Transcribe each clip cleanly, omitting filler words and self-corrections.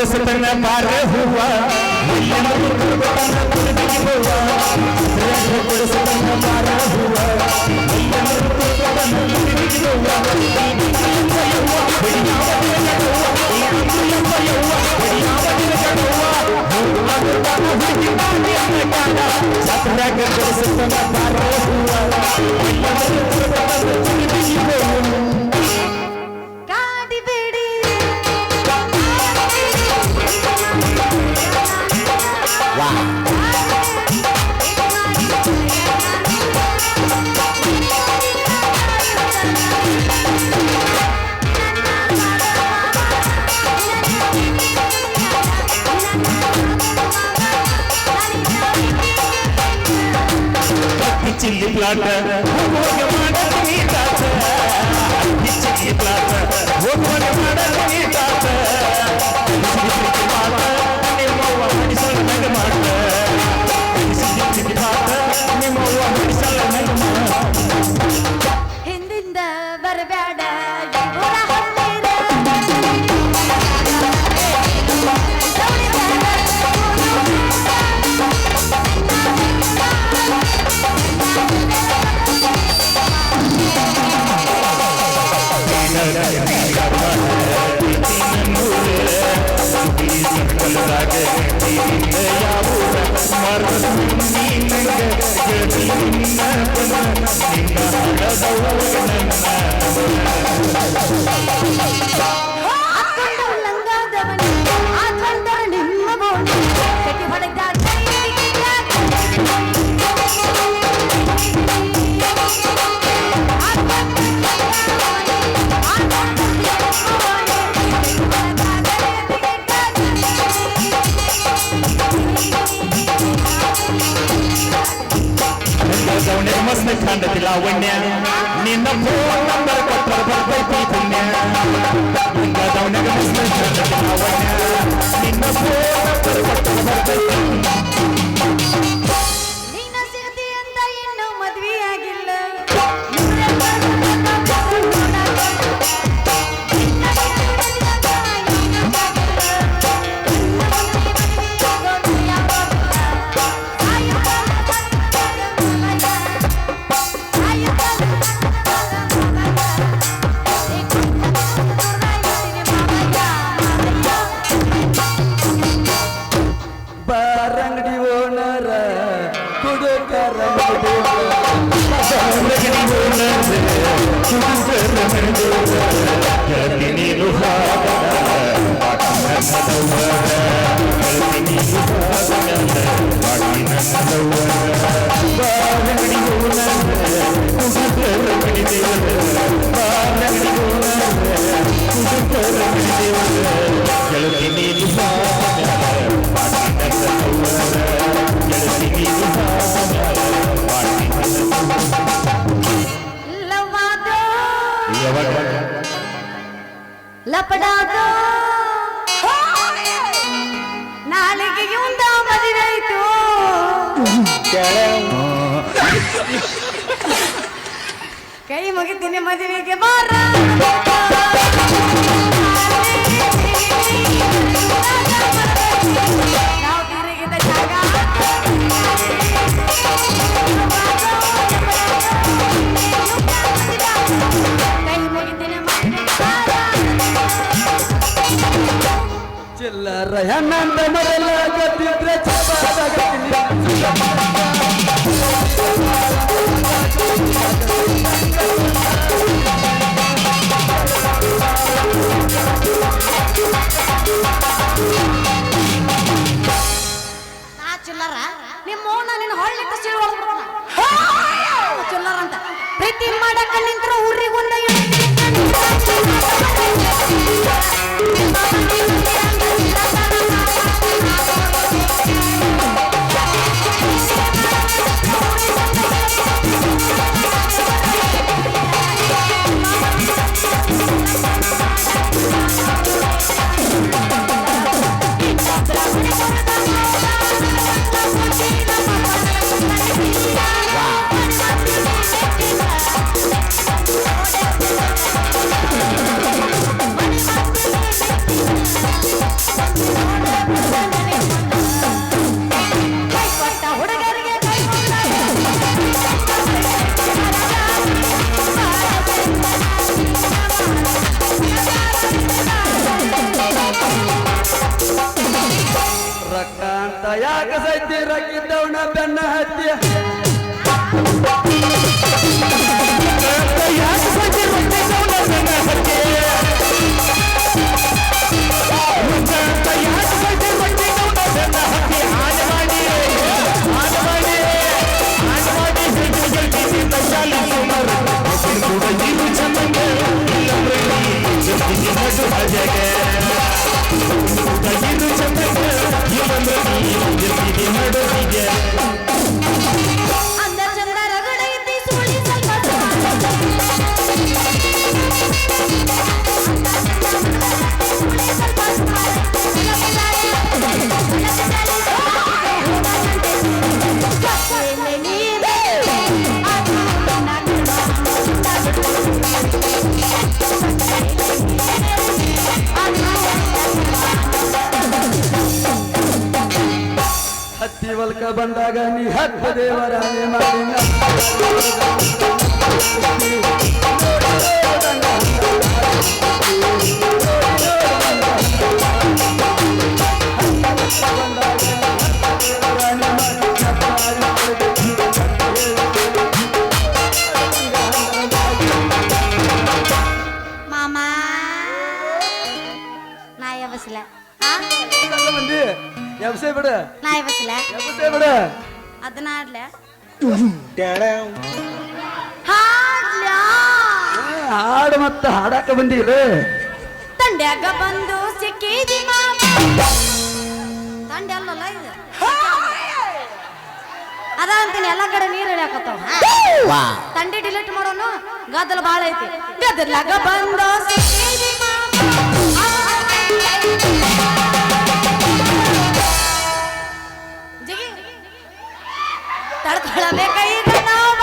ಕೊಡಿಸುತ್ತನ್ನ ಬಾರ ಹೂವ ಕೊಡಿಸುತ್ತನ್ನ ಬಾರ ಹೂವ ಚಿಲ್ಲಿ ಪ್ಲಾಟ್ ಹೋಗುವಾಗ ಮಾಡಲಿ ತಾತ ಚಿಲ್ಲಿ ಪ್ಲಾಟ್ ಹೋಗುವಾಗ ಮಾಡಲಿ ತಾತ ನಿಮ್ಮವ್ವ ಮಡಿಸಲ ನಗ ಮಾಡ ಚಿಲ್ಲಿ ಪ್ಲಾಟ್ ನಿಮ್ಮವ್ವ ಮಡಿಸಲ ನಗ ಹಿಂದಿಂದ ಬರಬೇಡ ಮಸ್ತ್ ಖಂಡತಿ ಲಾವಣ್ಯ ನಿನ್ನ ಫೋನ್ ನಂಬರ್ ಕೊಟ್ಟರೆ ಬರ್ತೈತಿ ಪುಣ್ಯ ಗಂಗಾದವನಾಗ ಮಸ್ತ್ ಖಂಡತಿ ಲಾವಣ್ಯ ನಿನ್ನ ಫೋನ್ ನಂಬರ್ ಕೊಟ್ಟರೆ ಬರ್ತೈತಿ ನೀನ ಸಿಗತಿ ಅಂತ ಇನ್ನೂ ಮದ್ವೆ ಆಗಿಲ್ಲ ಬಾರಂಗಡಿ ಓನರ ಕುಡುಕರ ನೀನು ಲಪಡಾದೋ ನಾಳೆಗೆ ಇವಂದ ಮದುವೆ ಆಯ್ತು ಕೈ ಮುಗಿತೀನಿ ಮದುವೆಗೆ ಬಾರ ನಾವು ತಿರುಗಿದ ಜಾಗ ಕೈ ಮುಗಿತೀನಿ ಚಿಲ್ಲರ ಹೆಣ್ಣಂದ ಮರಲಾಗತ್ತಿದ್ರೆ ಚಿಲ್ಲರ ನಿಮ್ಮ ಮೌನ ನಿನ್ನ ಹೊಳ್ಳಿಟ್ಟು ಚಿಲ್ಲರ ಅಂತ ಪ್ರೀತಿ ಮಾಡಕ ನಿಂತ್ರ ಊರಿಗೊಂದ ಯಾಕ ಸೈತಿ ರಕ್ಕಿದ್ದವನ ಬೆನ್ನ ಹತ್ತಿ ಅಂದ ಚಂದ ರಗಡೈತಿ ಸುಳಿ ಸ್ವಲ್ಪ ಹತ್ತಿ ಹೊಲ್ಕ ಬಂದಾಗ ನೀ ಹತ್ತ ದೇವರಾಣಿ ಮಾಡಿ ಮಾಮ ನಾಯ ಬಸ್ಲ ಮಂದಿ ಎಬ್ಸೆ ಬಿಡ ನಾಯ ಬಸ್ಲ ಎಬ್ಸೆ ಬಿಡ ಅದನ್ನ ಆಡ್ಲ ಹಾಡ್ಲ ಹಾಡು ಮತ್ತ ಹಾಡಾಕ ಬಂದಿರಿ ತಂಡ್ಯಾಗ ಬಂದು ಸಿಕ್ಕಿದಿ ಮಾಮ ತಂಡೆ ಅಲ್ಲಲ್ಲ ಇದು ಅದ ಅಂತೀನಿ ಎಲ್ಲಾ ಕಡೆ ನೀರ್ ಹಿಡಿಯಾಕತ್ತಾವ ತಂಡಿ ಡಿಲೀಟ್ ಮಾಡೋನು ಗದ್ದಲ ಬಾಳ ಐತಿ ಗದ್ದಲಾಗ ಬಂದು ಸಿಕ್ಕಿದಿ ಮಾಮ ಜಿಗಿ ತಡ್ಕೊಳಬೇಕ ಈಗ ನಾವ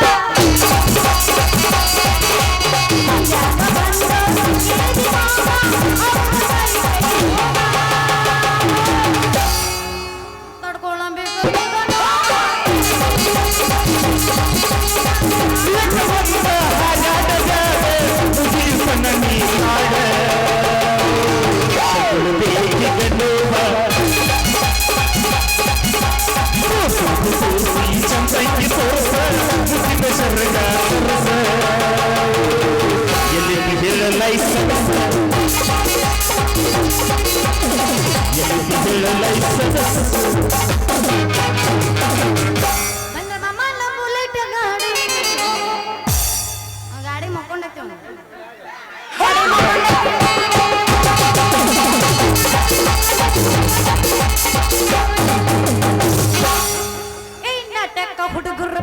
ತಡ್ಕೊಳಬೇಕು ಈಗ ಬಂದ ಮಾಮನ ಬುಲೆಟ್ ಗಾಡಿ ಆ ಗಾಡಿ ಮಕ್ಕೊಂಡೈತಿ ಅವ್ನು. ಏ ನಾಟಕ ಹುಡುಗರು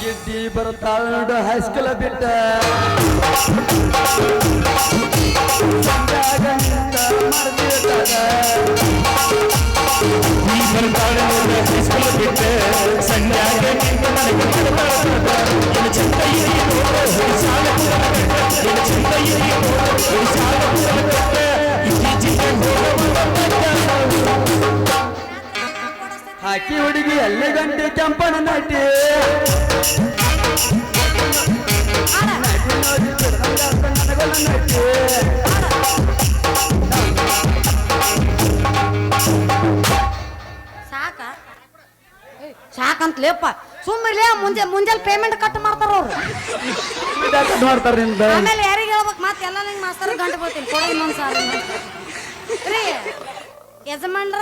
ಗಿಡ್ಡಿ ಬರ್ತಾಳ ನೋಡು ಹೈಸ್ಕೂಲ ಬಿಟ್ಟ ಸಂಧ್ಯಾಗ ನಿಂತ ಮರ್ದಿರ್ತಾಳ. ಹಾಕಿ ಹುಡುಗಿ ಎಲ್ಲಿ ಗಂಟೆ ಕೆಂಪನ ನಟಿ ನಟಿ ನೋಡಿ ಬಿಡ್ದಂಗ ನನಗೊಲ್ಲ ನಟಿ ಸಾಕ ಸಾಕಂತಲೇಪ್ಪ ಸುಮ್ಮನೆ ಮುಂಜಾನೆ ಪೇಮೆಂಟ್ ಕಟ್ ಮಾಡ್ತಾರ ಅವ್ರು ಮಾಡ್ತಾರ ನಿಮ್ದ ಆಮೇಲೆ ಯಾರಿಗೆ ಹೇಳ್ಬೇಕು ಮತ್ತೆ ಎಲ್ಲ ನಿಂಗೆ ಮಾಸ್ತರ್ ಗಂಟೆ ಬರ್ತೀನಿ ಕೊಡಿ ಇನ್ನೊಂದು ಸಾಲ ರೀ ಯಜಮಾನ್ರ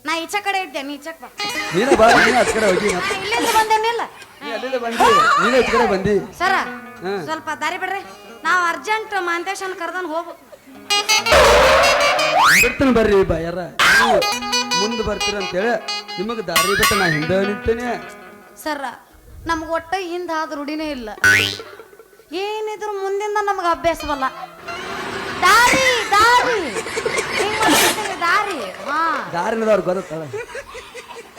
ನಾ ಈಚ ಕಡೆ ಇದ್ದೆ ನೀ ಈಚಕ್ ಬಾ ನೀನು ಬಾ ನೀನು ಹತ್ ಕಡೆ ಹೋಗಿ ನಾ ಇಲ್ಲಿಂದ ಬಂದೇನಿಲ್ಲ ನೀ ಅಲ್ಲಿಂದ ಬಂದಿ ನೀನು ಹತ್ ಕಡೆ ಬಂದಿ ಸರ ಹ್ಮ್. ಸ್ವಲ್ಪ ದಾರಿ ಬಿಡ್ರಿ ನಾವು ಅರ್ಜೆಂಟ್ ಮಾಂತೇಶನ್ ಕರ್ದನ್ ಹೋಗು ಬಿಡ್ತೀನಿ ಬರ್ರಿ ಬಾಯರ ಮುಂದೆ ಬರ್ತೀರ ಅಂತೇಳಿ ನಿಮಗೆ ದಾರಿ ಬಿಟ್ಟು ನಾ ಹಿಂದೆ ನಿಂತೇನೆ ಸರ ನಮ್ಗೆ ಒಟ್ಟ ಹಿಂದ ಆದ ರೂಢಿನೇ ಇಲ್ಲ ಏನಿದ್ರು ಮುಂದಿಂದ ನಮ್ಗೆ ಅಭ್ಯಾಸವಲ್ಲ ದಾರಿ ದಾರಿ ಹಿಂಗ್ ಮಾಡ್ತಿರ್ತೀವಿ, ದಾರಿ ಹಾ ದಾರಿನದವ್ರು ಗೊತ್ತಾಳ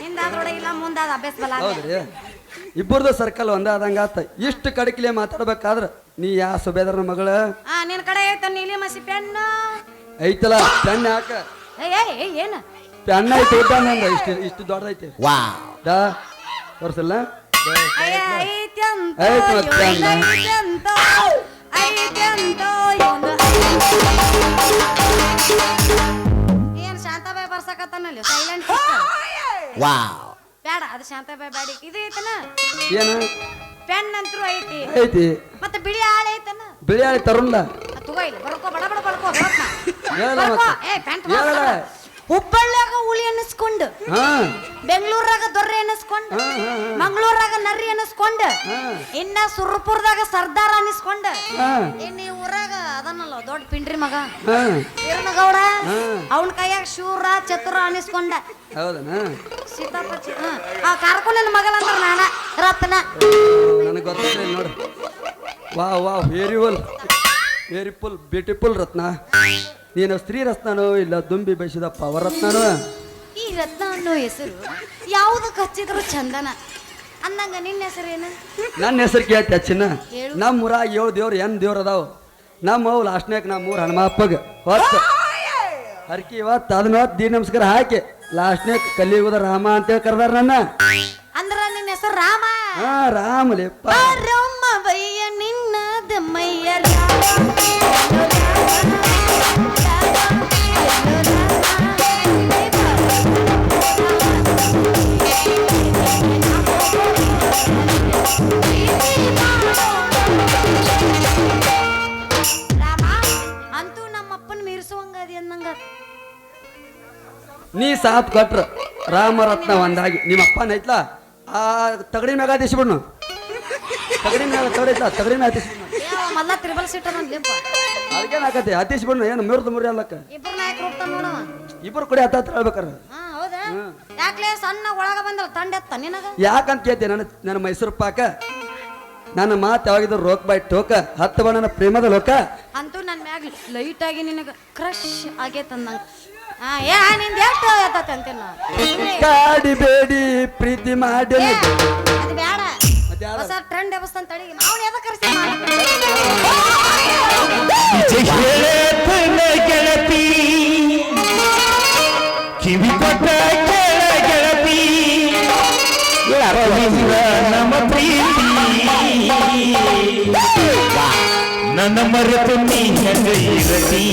ಹಿಂದಾದ ರೂಢಿ ಇಲ್ಲ ಮುಂದಾದ ಅಭ್ಯಾಸವಲ್ಲ ಹೌದ್ರಿ ಇಬ್ಬರದು ಸರ್ಕಲ್ ಒಂದಾದಂಗ ಆತ ಇಷ್ಟು ಕಡಕಿಲೆ ಮಾತಾಡ್ಬೇಕಾದ್ರ ನೀ ಯಾ ಸುಬೇದರ್ನ ಮಗಳ ನಿನ್ ಕಡೆ ಐತ ನೀಲಿ ಮಸಿ ಪೆನ್ನು ಐತಲ್ಲ ಪೆನ್ ಯಾಕ ಏನ ಪೆಣ್ಣ ಐತಿ ಊಟ ನಂದ ಇಷ್ಟು ದೊಡ್ಡದೈತಿ ದಾ ತೋರ್ಸಲ್ಲ ಐತ್ಯಂತ ಐತ್ ಮತ್ತೆ ಅಣ್ಣ. ಏನ್ ಶಾಂತಾಬಾಯಿ ಬರ್ಸಕತ್ತಾನಲ್ಲಿ ಸೈಲೆಂಟ್ ಬೇಡ ಅದು ಶಾಂತಾಬಾಯಿ ಬ್ಯಾಡಿ ಇದು ಐತನ ಏನ ಪೆನ್ ಅಂತೂ ಐತಿ ಐತಿ ಮತ್ತೆ ಬಿಳಿ ಆಳೆ ಐತನ ಬಿಳಿ ಆಳಿ ತರುಣ್ಲ ತಗೋ ಇಲ್ಲಿ ಬರ್ಕೋ ಬಡ ಬಡ ಬರ್ಕೋ ಬರ್ಕೋ. ಹೇಳ ಬರ್ಕೋ. ಮತ್ತೆ. ಏ ಪ್ಯಾಂಟ್ ಹೇಳ. ಹುಬ್ಬಳ್ಳಿಯಾಗ ಹುಳಿ ಅನ್ನಿಸ್ಕೊಂಡು ಹಾ ಬೆಂಗಳೂರಾಗ ದೊರ್ರೆ ಅನ್ನಿಸ್ಕೊಂಡು ಹಾ, ಹಾ, ಹಾ. ಮಂಗಳೂರಾಗ ನರ್ರಿ ಅನ್ನಿಸ್ಕೊಂಡು ಹಾ. ಇನ್ನ ಸುರ್ಪುರದಾಗ ಸರ್ದಾರ್ ಅನ್ನಿಸ್ಕೊಂಡು ಹಾ ಇನ್ನು ಈ ಊರಾಗ ಅದನ್ನಲ್ಲ ದೊಡ್ಡ ಪಿಂಡ್ರಿ ಮಗ ಹಾ ವೀರನಗೌಡ ಹಾ. ಅವನ ಕೈಯಾಗ ಶೂರ ಚತುರ ಅನ್ನಿಸ್ಕೊಂಡ ಹೌದನ ಸೀತಾಪಚ್ಚಿ ಕಾರ್ಕೊಂಡ ಮಗಳಂದ್ರ ನಾನ ರತ್ನ ನನಗೆ ಗೊತ್ತಿಲ್ಲ ನೋಡ್ರಿ ವಾವ್ ವೆರಿ ಫುಲ್ ಬ್ಯೂಟಿಫುಲ್ ರತ್ನ ನೀನು ಸ್ತ್ರೀ ರತ್ನನೋ ಇಲ್ಲ ದುಂಬಿ ಬಯಸಿದ ಪವರ್ ರತ್ನನೋ ಈ ರತ್ನ ಅನ್ನೋ ಹೆಸರು ಯಾವ್ದಕ್ಕೆ ಹಚ್ಚಿದ್ರು ಚಂದನ ಅಂದಂಗ ನಿನ್ನ ಹೆಸರೇನು ನನ್ನ ಹೆಸರು ಕೇಳ್ತಿ ಚಿನ್ನ ಹೇಳು. ನಮ್ಮ ಊರಾಗ 7 ದೇವ್ರು ದೇವ್ರು ಅದಾವ ನಮ್ಮ ಅವು ಲಾಸ್ಟ್ನಾಗ ನಮ್ಮ ಊರು ಹನುಮಪ್ಪಗೆ ಹೊತ್ತು ಹರ್ಕಿ ಇವತ್ತು ಅದನ್ನ ಹೊತ್ತು ದೀಡ್ ನಮಸ್ಕಾರ ಹಾಕಿ ಲಾಸ್ಟ್ನಾಗ ಕಲಿಯುಗದ ರಾಮ ಅಂತೇಳಿ ಕರೆದಾರ ನನ್ನ ಅಂದ್ರ ನಿನ್ನ ಹೆಸರು ರಾಮ ಹಾ ರಾಮಲೇಪ್ಪ ರಾಮ ಬಯ್ಯ ನಿನ್ನ ದಮ್ಮಯ್ಯ ರಾಮ ಅಂತೂ ನಮ್ಮಪ್ಪನ ಮೀರಿಸುವಂಗದಿ ಅನ್ನಂಗ ನೀ ಸಾಥ್ ಕೊಟ್ರ ರಾಮರತ್ನ ಒಂದಾಗಿ ನಿಮ್ಮ ಅಪ್ಪನ ಐತ್ಲಾ ಆ ತಗಡಿ ಮ್ಯಾಗ ಹತ್ತಿಸ್ಬಿಡ್ನು ತಗಡಿ ಮ್ಯಾಗ ತಗಡಿ ಮ್ಯಾಗ ಹತ್ತಿಸ್ಬಿಡ್ನು ಮಲ್ಲ ತ್ರಿಬಲ್ ಸೀಟರ್ ಅಂದ್ಲಿಪ್ಪ ಅದಕ್ಕೇನು ಆಕತಿ ಹತ್ತಿಸ್ಬಿಡ್ನು ಏನು ಮುರಿ ಅಲ್ಲಕ್ಕ ಇಬ್ರು ನಾಯಕರು ಹೋಗ್ತಾನ ನೋಡವ ಇಬ್ಬರು ಕೂಡ ಹತ್ತ ಹೇಳ್ಬೇಕಾರ ಹಾ ಹೌದಾ ಯಾಕ್ಲೆ ಸಣ್ಣ ಒಳಗ ಬಂದ್ರ ತಂಡ ಎತ್ತ ನಿನಗ ಯಾಕಂತ ಕೇಳ್ತೆ ನನ್ನ ಮೈಸೂರು ಪಾಕ ನನ್ನ ಮಾತು ಯಾವಾಗಿದ್ರು ರೋಕ್ ಬೈ ಟೋಕ ಹತ್ತು ಬಣ್ಣ ನನ್ನ ಪ್ರೇಮದ ಲೋಕ ಅಂತೂ ನನ್ ಮ್ಯಾಗ ಲೈಟ್ ಆಗಿ ನಿನಗ ಕ್ರಶ್ ಆಗೇತಂದಂಗ ಹಾ ಏ ನಿಂದ ಎಷ್ಟು ಎತ್ತತ್ತೆ ಅಂತೀನಿ ಕಾಡಿ ಬೇಡಿ ಪ್ರೀತಿ ಮಾಡಿ ಅದು ಬೇಡ ಮತ್ತೆ ಯಾವ್ದು? ಹೊಸ ಟ್ರೆಂಡ್ ಎಬಸ್ತಾನ ತಡಿ ಅವ್ನು ಎದಕ್ಕೆ ಕರೆಸಿ ನಿಜ ಹೇಳತನ ಗೆಳತಿ ಕಿವಿ ಕೊಟ್ಟ ಕೇಳ ಗೆಳತಿ ಪವಿತ್ರ ನಮ್ಮ ಪ್ರೀತಿ ನನ್ನ ಮರೆತು ನೀ ಹೆಂಗ ಇರತಿ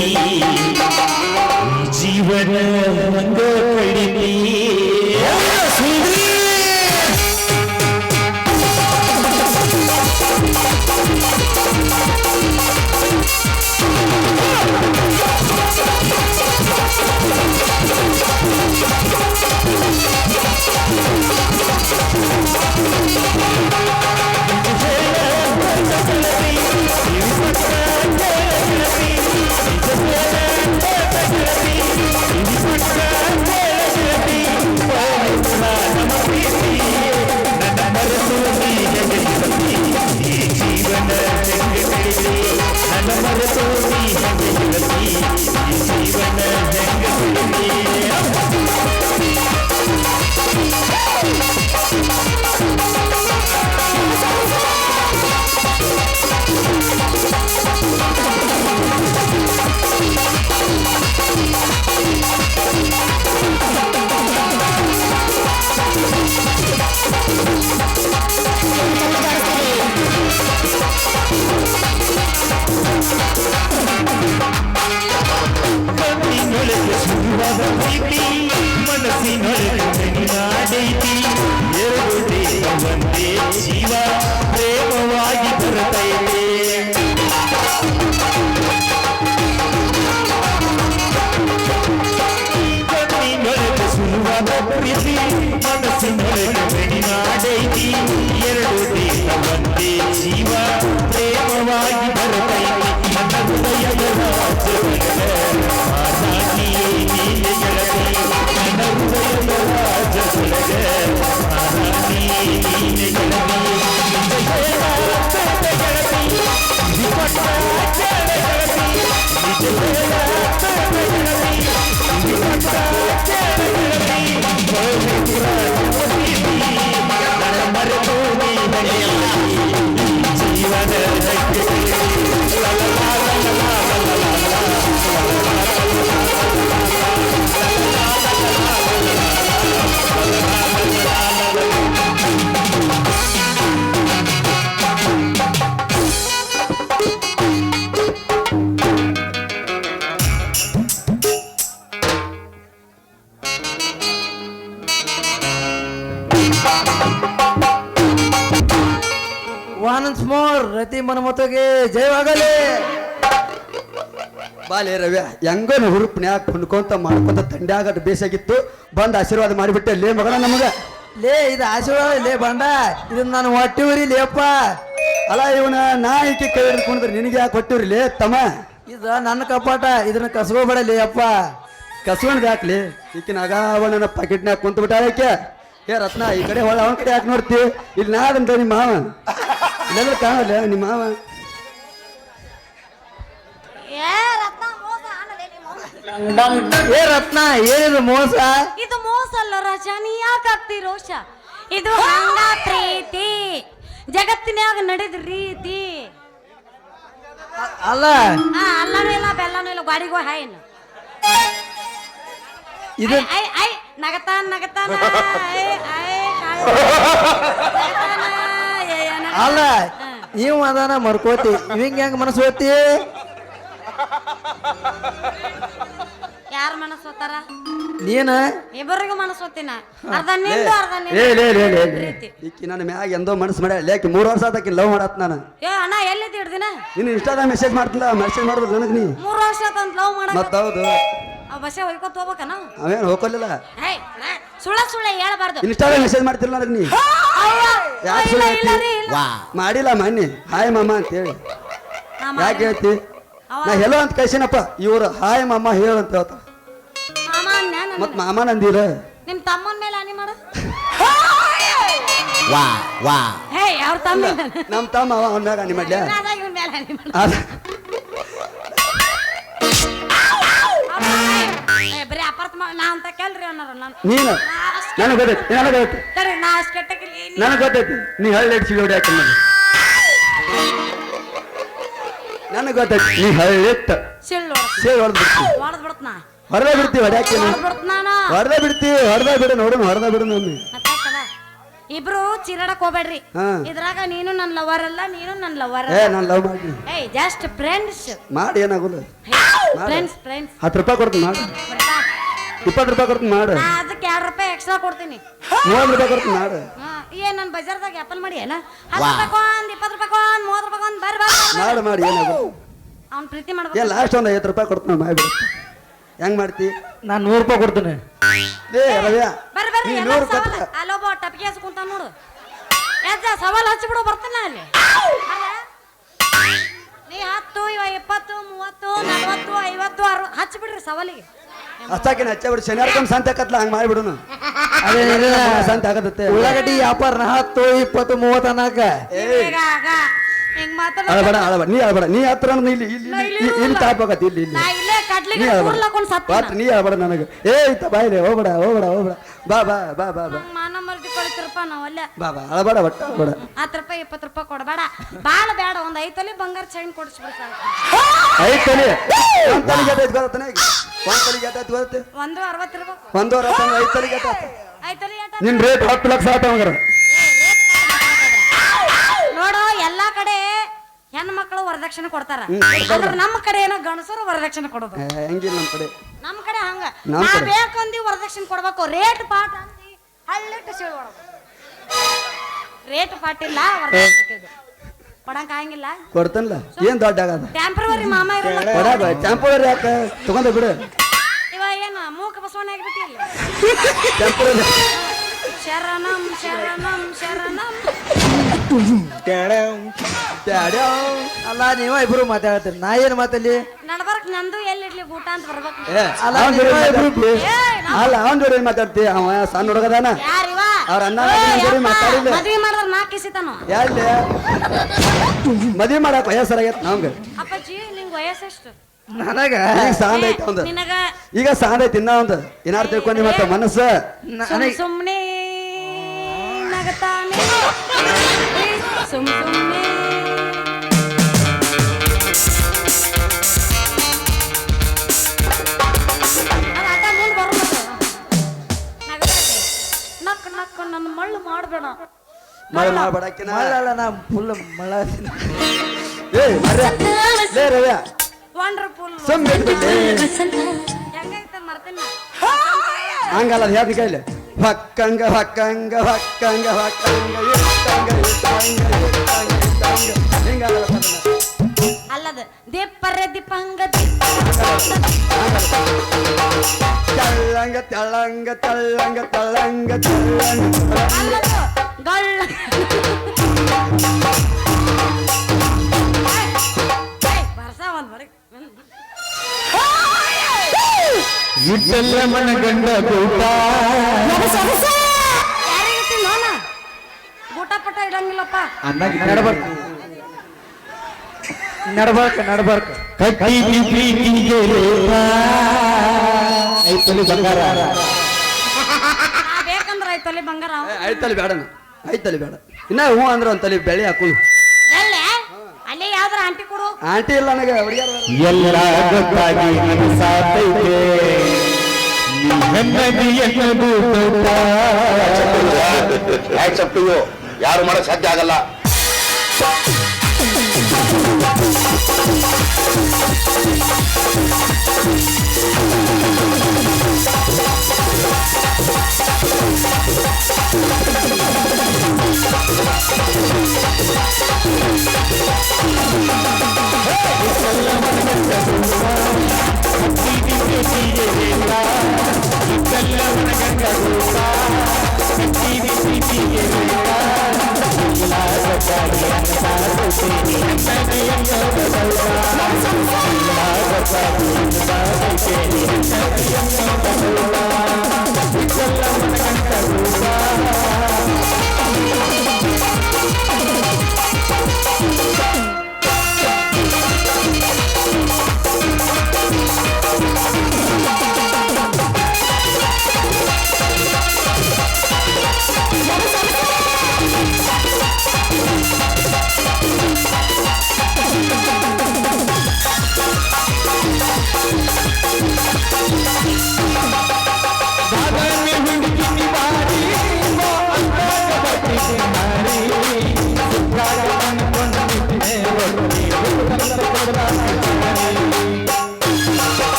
ಜೀವನ ಹಂಗ ಕಳಿತಿ ಮನಸ್ಸಿನೊಳಗೆ ನಾಡೈತಿ ಎರಡು ದೇಹ ಒಂದೇ ಜೀವ ಪ್ರೇಮವಾಗಿ ಬರತೈತೆ ಕಣ್ಣಿನೊಳಗೆ ಸುರುವಾದ ಪ್ರೀತಿ ಮನಸ್ಸಿನೊಳಗೆ ನಾಡೈತಿ ಎರಡು ದೇಹ ಒಂದೇ ಜೀವ ಪ್ರೇಮವಾಗಿ ಬರತೈತಿ ನನ್ನ ಹೃದಯದ ರಾಜ ಒನ್ಸ್ ಮೋರ್ ರತಿ ಮನಮತಗೆ ಜಯವಾಗಲಿ. ಬಾಲೆ ರವ್ಯ ಹೆಂಗೋ ಹುರುಪ್ನ್ಯಾಗ ಕುಣ್ಕೊಂತ ಮಾಡ್ಕೊಂತ ತಂಡ್ಯಾಗ ಬೇಸಾಗಿತ್ತು ಬಂದ್ ಆಶೀರ್ವಾದ ಮಾಡಿಬಿಟ್ಟೆ ಲೇ ಮಗನ ನಮಗ. ಲೇ ಇದು ಆಶೀರ್ವಾದ ಲೇ ಬಂಡ, ಇದನ್ನ ನಾನು ಹೊಟ್ಟಿ ಉರಿ ಲೇಪ್ಪ. ಅಲ್ಲ ಇವನ ನಾ ಈಕಿ ಕೈ ಹಿಡ್ಕೊಂಡ್ರೆ ನಿನಗೆ ಯಾಕೆ ಕೊಟ್ಟಿವ್ರಿ ಲೇ ತಮ್ಮ? ಇದು ನನ್ನ ಕಪಾಟ, ಇದನ್ನ ಕಸ್ಕೋಬೇಡ ಲೇ ಅಪ್ಪ. ಕಸ್ಕೊಂಡ್ ಹಾಕ್ಲಿ ಈಕಿನ ಅಗಾವನ ಪಾಕೆಟ್ನ್ಯಾಗ ಕುಂತ ಬಿಟ್ಟ ಆಕೆ. ಏ ರತ್ನ ಈ ಕಡೆ ಹೊಳ ಅವನ ಕಡೆ ಯಾಕೆ ನೋಡ್ತಿ? ಇಲ್ಲಿ ನಾದಂತ ನಿಮ್ಮ ಮಾವ ಇಲ್ಲಾಂದ್ರೆ ಕಾಣಲ್ಲ ನಿಮ್ಮ ಮಾವ. ಏ ರತ್ನ ಮೋಸ ಆನಲೇ ನಿಮ್ಮ ಅವ್ವ. ಏ ರತ್ನ ಏನಿದು ಮೋಸ? ಇದು ಮೋಸ ಅಲ್ಲ ರಾಜ, ನೀ ಯಾಕೆ ಆಗ್ತಿ ರೋಷ? ಇದು ಹಂಗ ಪ್ರೀತಿ, ಜಗತ್ತಿನ್ಯಾಗ ನಡೆದ ರೀತಿ. ಅಲ್ಲ ಅಲ್ಲನೂ ಇಲ್ಲ ಬೆಲ್ಲನೂ ಇಲ್ಲ, ಗಾಡಿಗೂ ಹಾಯ್ನು ಇದು ಐ ಐ ನಗತಾನ ನಗತಾನ ಐ ಐ ಕಾಳು. ನಗತಾನ, ಏ, ಏ, ನಗತಾನ. ಅಲ್ಲ ನೀವು ಅದಾನ ಮರ್ಕೋತಿ, ಇವಂಗ ಹೆಂಗ ಮನಸ್ಸು ಓದ್ತಿ? ಯಾರ ಮನಸ್ಸು ಹೋತಾರ? ನೀನ ಇಬ್ಬರಿಗೂ ಮನಸ್ಸು ಹೋತಿನ. ಅರ್ಧ ನಿಂದು ಅರ್ಧ ಲೇ ಲೇ ಲೇ ಲೇ ನಿಂದು ಲೇ. ಪ್ರೀತಿ. ಈಕಿ ನನ್ನ ಮ್ಯಾಗ ಎಂದೋ ಮನಸ್ಸು ಮಾಡ್ಯ ಲೇಕಿ 3 ವರ್ಷ ಆತಕಿ ಲವ್ ಮಾಡತ್ ನಾನು. ಏ ಅಣ್ಣ ಎಲ್ಲಿದ್ದ ಹಿಡ್ದಿನ? ನೀನು ಇನ್ಸ್ಟಾದಾಗ ಮೆಸೇಜ್ ಮಾಡ್ತಿಲ್ಲ, ಮೆಸೇಜ್ ಮಾಡ್ಬೋದು ನನಗೆ ನೀ. 3 ವರ್ಷ ಆತಂತ ಲವ್ ಮಾಡಕ. ಮತ್ತ ಹೌದು ಅವ್ ಬಸ್ಸೆ ಹೋಯ್ಕೊತ ಹೋಗ್ಬೇಕನ? ಅವೇನು ಹೋಗಲಿಲ್ಲ. ಹೇ ಸುಳ್ಳ ಸುಳ್ಳ ಹೇಳ್ಬಾರ್ದು. ಇನ್ಸ್ಟಾದಾಗ ಮೆಸೇಜ್ ಮಾಡ್ತಿಲ್ಲ ನನಗೆ ನೀ. ಯಾಕೆ ಇಲ್ಲ ಸುಳ್ಳು ಇಲ್ಲ ಹೇಳ್ತಿ? ರೀ ಇಲ್ಲ. ಮಾಡಿಲ್ಲ ಮೊನ್ನೆ ಹಾಯ್ ಮಾಮ ಅಂತ ಹೇಳಿ. ನಾ ಯಾಕೆ ಮಾಡಿ- ಹೇಳ್ತಿ? ಅವ- ನಾ ಹೆಲೋ ಅಂತ ಕಳ್ಸಿನಪ್ಪ, ಇವ್ರು ಹಾಯ್ ಮಾಮ ಹೇಳು ಅಂತ ಹೇಳ್ತಾರ. ಮಾಮ ಅನ್ಯಾ ನನಗೆ. ಮತ್ ಮಾಮ ನಂದಿರ ನಿಮ್ ತಮ್ಮನ ಮೇಲೆ ಹನಿ ಮಾಡು. ವಾ ವಾ ಹೇ ಅವ್ರ ತಮ್ಮ ಇಲ್ಲ. ನಮ್ಮ ತಮ್ಮ ಅವನ ಮ್ಯಾಗ ಹನಿ ಮಾಡ್ಲ್ಯಾ? ಅದಾಗ ಇವ್ನ ಮೇಲೆ ಹನಿ ಮಾಡು. ಅದ್- ಏ ಬರೀ ಅಪಾರ್ಟ್ಮೆಂಟ್ ನಾ ಅಂತ ಕೇಳ್ರಿ ಅನ್ನೋರು ನಾನು. ನೀನು ನನಗೆ ಗೊತ್ತೈತಿ, ನನಗೆ ಗೊತ್ತೈತಿ, ಸರಿ ನಾ ಅಷ್ಟು ಕೆಟ್ಟಕ್ಕಿಲ್ಲ. ನನಗೆ ಗೊತ್ತೈತಿ. ನೀ ಹಳ್ಳಿ ಸಿಗೋಡಿ ಹಾಕಿ ನನಗೆ. ನನಗೆ ಗೊತ್ತೈತಿ ನೀ ಹಳ್ಳಿಟ್ಟು ಸಿಳ್ಳು ಸೇರಿ ಹೊಡೆದ್ ಬಿಡ್ತೀವಿ, ಹೊಡೆದ್ ಬಿಡ್ತನ. ಹೊಡೆದ ಬಿಡ್ತೀವಿ, ಹೊಡ್ಯಾಕಿ ಹೊಡೆದ್ ಬಿಡ್ತ ನಾನು. ಹೊಡೆದ ಬಿಡ್ತೀವಿ, ಹೊಡೆದ ಬಿಡು ನೋಡೋಣ, ಹೊಡೆದ ಬಿಡು ನಮ್ಮಿ. ಮತ್ತಾಕಲ್ಲ ಇಬ್ರು ಚೀರಾಡಕ್ ಹೋಗ್ಬೇಡ್ರಿ. ಹಾ. ಇದ್ರಾಗ ನೀನು ನನ್ನ ಲವರ್ ಅಲ್ಲ, ನೀನು ನನ್ನ ಲವರ್ ಏ ಅಲ್ಲ. ನಾನು ಲವ್ ಮಾಡಿ ಏಯ್ ಜಸ್ಟ್ ಫ್ರೆಂಡ್ಸ್. ಮಾಡಿ ಏನಾಗೋದು. Friends friends. 10 ರೂಪಾಯಿ ಕೊಡ್ತೀನಿ ಮಾಡು, 20 ರೂಪಾಯಿ ಕೊಡ್ತೀನಿ ಮಾಡು, ನಾ ಅದಕ್ಕೆ 2 ರೂಪಾಯಿ ಎಕ್ಸ್ಟ್ರಾ ಕೊಡ್ತೀನಿ. 30 ರೂಪಾಯಿ ಕೊಡ್ತೀನಿ ಮಾಡು. ಏನ್ ನನ್ ಬಜಾರ್ದಾಗ ಆಪಲ್ ಮಾಡಿ ಏನ 10 ರೂಪಾಯಿ ಕೊಂದ್ 20 ರೂಪಾಯಿ ಕೊಂದ್ 30 ರೂಪಾಯಿ ಕೊಂದ್ ಬರ್ರಿ ಮಾಡು ಮಾಡಿ ಏನಾಗೋದು. ಅವ್ನ್ ಪ್ರೀತಿ ಏ ಮಾಡ್ಬೇಕು. ಲಾಸ್ಟ್ ಒಂದು 50 ರೂಪಾಯಿ ಕೊಡ್ತೀನಿ ಮಾಡಿಬಿಡುತ್ತೆ. ಹೆಂಗ್ ಮಾಡ್ತಿ? ನಾನು 100 ರೂಪಾಯಿ ಕೊಡ್ತೀನಿ. ಏ ರವ್ಯ ಬರ್ರಿ ಬರ್ರಿ ನೀ ಎಲ್ಲ 100 ಸವಾಲ್. ಕೊಟ್ಟ ಅಲ್ಲೊಬ್ಬ ಟಪ್ಗೆ ಹಚ್ಕೊಂತ ನೋಡು. ಯಾಕ ಸವಾಲ್ ಹಚ್ಚಿಬಿಡು ಬರ್ತಾನ ಅಲ್ಲಿ. ನೀ 10 ಇವ 20 30 40 50 60 ಹಚ್ಚಿಬಿಡ್ರಿ ಸವಾಲಿಗೆ. ಹಚ್ಚಾಕಿನ ಹಚ್ಚ ಬಿಡು, ಶನಿವಾರ ಸಂತೆ ಹಾಕತ್ಲ ಹಂಗ್ ಮಾಡಿಬಿಡುನು. ಅದೇ ಸಂತೆ ಆಗತ್ತೆ. ಉಳ್ಳಾಗಡ್ಡಿ ವ್ಯಾಪಾರ 10 20 30 ಅನ್ನಕ. ಈಗ ಆಗ ಹಿಂಗ್ ಮಾತಾಡ ಅಳಬೇಡ ಅಳಬೇಡ, ನೀ ಅಳಬೇಡ, ನೀ ಹತ್ರ ಇಲ್ಲಿ ಇಲ್ಲಿ ಇಲ್ಲಿ ಇಲ್ಲಿ ತಾಪಕತ್ತಿ ಇಲ್ಲಿ ಇಲ್ಲಿ ನಾ ಇಲ್ಲೇ ಕಡ್ಲಿಗೆ ನೀ ಅಳಬೇಡ, ಕೂರ್ಲಾಕೊಂಡ್ ಸತ್ತ ಒಟ್ಟು ನೀ ಅಳಬೇಡ ನನಗೆ. ಏ ಇತ್ತ ಬಾಯಿಲೆ ಹೋಗ್ಬೇಡ ಹೋಗ್ಬೇಡ ಹೋಗ್ಬೇಡ, ಬಾ ಬಾ ಬಾ ಬಾ ಬಾ ಮಾನ ಮರ್ದಿ ಕೊಡ್ತಿರಪ್ಪ ನಾವಲ್ಲ. ಬಾ ಬಾ ಅಳಬೇಡ, ಒಟ್ಟು ಅಳಬೇಡ. 10 ರೂಪಾಯಿ 20 ರೂಪಾಯಿ ಕೊಡಬೇಡ, ಬಾಳ ಬೇಡ. ಒಂದ್ 5 ತೊಲಿ ಬಂಗಾರ ಚೈನ್ ಕೊಡಿಸ್ಬಿಡು ಸಾಕು. 5 ತೊಲಿ ಒಂದ್ ತೊಲಿಗೆ ಎಷ್ಟ್ ಬರುತ್ತಾನೆ ಈಗ? ಒಂದ್ ತೊಲಿಗೆ ಎಷ್ಟ್ ಬರುತ್ತೆ? 160 ಇರ್ಬೇಕು. 1.60 5 ತೊಲಿಗೆ ಎಷ್ಟ್? 5 ತೊಲಿ ಎಷ್ಟ್? ನಿನ್ ರೇಟ್ 10 ಲಕ್ಷ ಆತವಂಗಾರ. ನೋಡು ಎಲ್ಲಾ ಕಡೆ ಹೆಣ್ಣು ಮಕ್ಕಳು ವರದಕ್ಷಿಣೆ ಕೊಡ್ತಾರ. ಆದ್ರೆ ನಮ್ಮ ಕಡೆ ಏನೋ ಗಣಸರು ವರದಕ್ಷಿಣೆ ಕೊಡೋದು. ಹೆಂಗಿಲ್ಲ ನಮ್ ಕಡೆ. ನಮ್ಮ ಕಡೆ ಹಂಗ ನಮ್ ನಾ ಕಡೆ. ಬೇಕಂದಿ ವರದಕ್ಷಿಣೆ ಕೊಡ್ಬೇಕು. ರೇಟ್ ಪಾಟ್ ಅಂತಿ ಹಳ್ಳಿಟ್ಟು ಸೀಳ್ ಹೊಡೋದು. ರೇಟ್ ಪಾಟ್ ಇಲ್ಲ ವರದಕ್ಷಿಣೆ ಕೊಡಂಗ ಹಂಗಿಲ್ಲ. ಕೊಡ್ತನಲ್ಲ ಏನ್ ದೊಡ್ಡ ಆಗದ. ಟ್ಯಾಂಪರವರಿ ಮಾಮ ಇರಲ್ಲ. ಕೊಡಾಗ ಟೆಂಪೋರರಿ ಯಾಕೆ ತಗೊಂಡ ಬಿಡು. ಇವ ಏನು ಮೂಕ ಬಸವಣ್ಣ ಆಗಿಬಿಟ್ಟಿಲ್ಲ. ಟೆಂಪೋರರಿ ಶರಣಂ ಶರಣಂ ಶರಣಂ. ಅಲ್ಲ ನೀವ ಇಬ್ರು ಮಾತಾಡ್ತೀರಿ, ನಾ ಏನ್ ಮಾತಲ್ಲಿ? ನಡ್ಬರ್ಕ್ ನಂದು ಎಲ್ಲಿಡ್ಲಿ ಊಟ ಅಂತ ಬರ್ಬೇಕು. ಏ ಅಲ್ಲ, ಅವ್ನ್ ಜೋಡಿ ನೀವು ಇಬ್ರು ಮಾತಾಡ್ತಿ. ಅಲ್ಲ ಅವನ್ ಜೋಡಿ ಮಾತಾಡ್ತಿ, ಅವ ಸಣ್ಣ ಹುಡುಗದಾನ. ಯಾರಿವ? ಅವ್ರ ಅಣ್ಣ ನನ್ ಜೋಡಿ ಮಾತಾಡಿಲ್ಲ. ಮದ್ವಿ ಮಾಡಿದ್ರ 4 ಕಿಸಿತಾನು. ಯಾರ್ಲೆ ಮದ್ವಿ ಮಾಡಕ್ ವಯಸ್ಸರಾಗೈತ್ ನಮ್ಗೆ. ಅಪ್ಪಾಜಿ ನಿಂಗ್ ವಯಸ್ಸೆಷ್ಟು? ನನಗ ಈಗ ಸಾಂದ್ ಐತಿ ಅವಂದ, ನಿನಗ ಈಗ ಸಾಂದ್ ಐತಿ ಇನ್ನ ಒಂದು ಏನಾರು ತಿಳ್ಕೊಂಡಿ ಮತ್ತ ಮನಸ್ಸು. ಸುಮ್ನೆ ನಗತಾನೆ ಸುಮ್ನೆ ನಕ್ ನಕ್ ನನ್ನ ಮಳ್ಳು ಮಾಡ್ಬೇಡ. ಮಳೆ ಮಾಡ್ಬೇಡಕಿನ. ಮಳ್ಳಲ್ಲ, ನಾ ಫುಲ್ ಮಳ್ಳ. ಏ ಮರ್ಯ ಲೇ ರವ್ಯ ವಂಡರ್ಫುಲ್. ಸುಮ್ ಬಿಟ್ಬಿಟ್ಟೆ. ಹೆಂಗೈತೆ ಮರ್ತೀನಿ. ಹಂಗಲ್ಲ ಅದು ಹೇಳ್ತಿ ಕೈಲಿ. ಹಕ್ಕಂಗ ಹಕ್ಕಂಗ ಹಕ್ಕಂಗ ಹಕ್ಕಂಗ ಇಟ್ಟಂಗ ಇಟ್ಟಂಗ ಇಟ್ಟಂಗ ಇಟ್ಟಂಗ ಹಿಂಗ ಅಲ್ಲದ ದಿಪ್ಪರೆ ದಿಪ್ಪಂಗ ತೆಳ್ಳಂಗ ತೆಳ್ಳಂಗ ತೆಳ್ಳಂಗ ತೆಳ್ಳಂಗ ತೆಳ್ಳಂಗ ಅಲ್ಲದು ಗಳ್ಳ ಬರ್ಸ ಒಂದ್ ಬರೀ ಇಟ್ಟೆಲ್ಲ ಮನಗಂಡ ಕೂಟ ಯಾರಿಗಿಟ್ಟಿ ನೋನ ಊಟ ಪಟ ಇಡಂಗಿಲ್ಲಪ್ಪ ನಡ್ಬರ್ಕ ಕಟ್ಟಿ ಪ್ರೀತಿಗೆ ಲೋಟ ಐತಲಿ ಬಂಗಾರ ಬೇಕಂದ್ರ ಐತಲ್ಲಿ ಬಂಗಾರ ಐತಲಿ ಬೇಡನ ಐತಲಿ ಬೇಡ ಇನ್ನ ಹ್ಞೂ ಅಂದ್ರೆ ಒಂದ್ ತಲಿ ಬೆಳಿ ಹಾಕೊಂಡು ಎಲ್ಲೆ ಅಲ್ಲೇ ಯಾವ್ದಾರ ಆಂಟಿ ಕೊಡು ಆಂಟಿ ಇಲ್ಲ ನನಗೆ ಹುಡುಗಿಯರ್ ಎಲ್ಲ ಗೊತ್ತಾಗಿ ನನ್ನ ಸಾತೈತೆ ನೀ ಹೆಣ್ಣದಿ ಎನ್ನದು ತೋಟ ಆಕ್ಸೆಪ್ಟ್ ಯು ಯಾರು ಮಾಡಕ್ ಸಾಧ್ಯ ಆಗಲ್ಲ.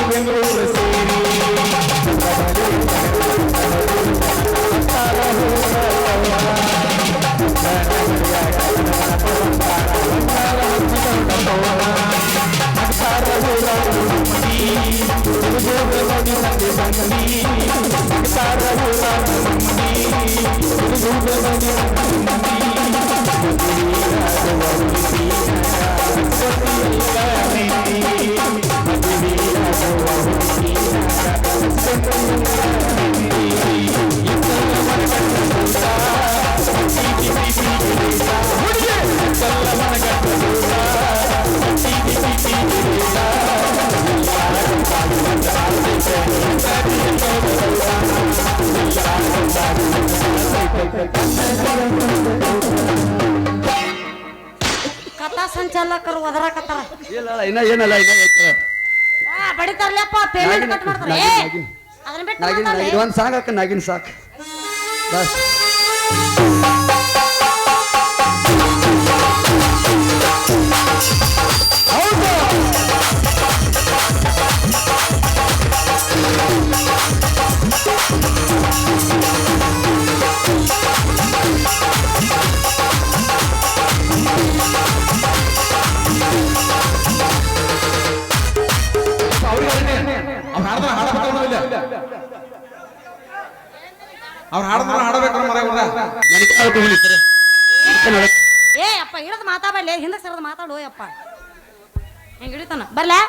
ಬೆಂಗಳೂರು ಸೇರಿ ಕಥಾ ಸಂಚಾಲಕರು ಒದರಾಕತ್ತಾರ ಇಲ್ಲ ಇನ್ನ ಏನಲ್ಲ ಇನ್ನ ಐತಲ್ಲ ಬಡಿತಾರ್ಲಪ್ಪ ಪೇಮೆಂಟ್ ಕಟ್ ಮಾಡ್ತಾರೆ ಅದನ್ನ ಬಿಟ್ಟು ನಾಗಿನ್ ಮಾತಾಡ್ಲಿ. ನಾಗಿನ್ ಒಂದ್ ಸಾಂಗ್ ಹಾಕ ನಾಗಿನ್ ಸಾಕ್ ಬಸ್ ಅವ್ರು ಹಾಡಬೇಕು ಮರ ಏ ಅಪ್ಪ ಹಿಡಿದು ಮಾತಾಡಲಿ ಹಿಂದಕ್ಕೆ ಸರದ ಮಾತಾಡು ಅಪ್ಪ ಹೆಂಗ್ ಹಿಡಿತಾನ ಬರ್ಲಾ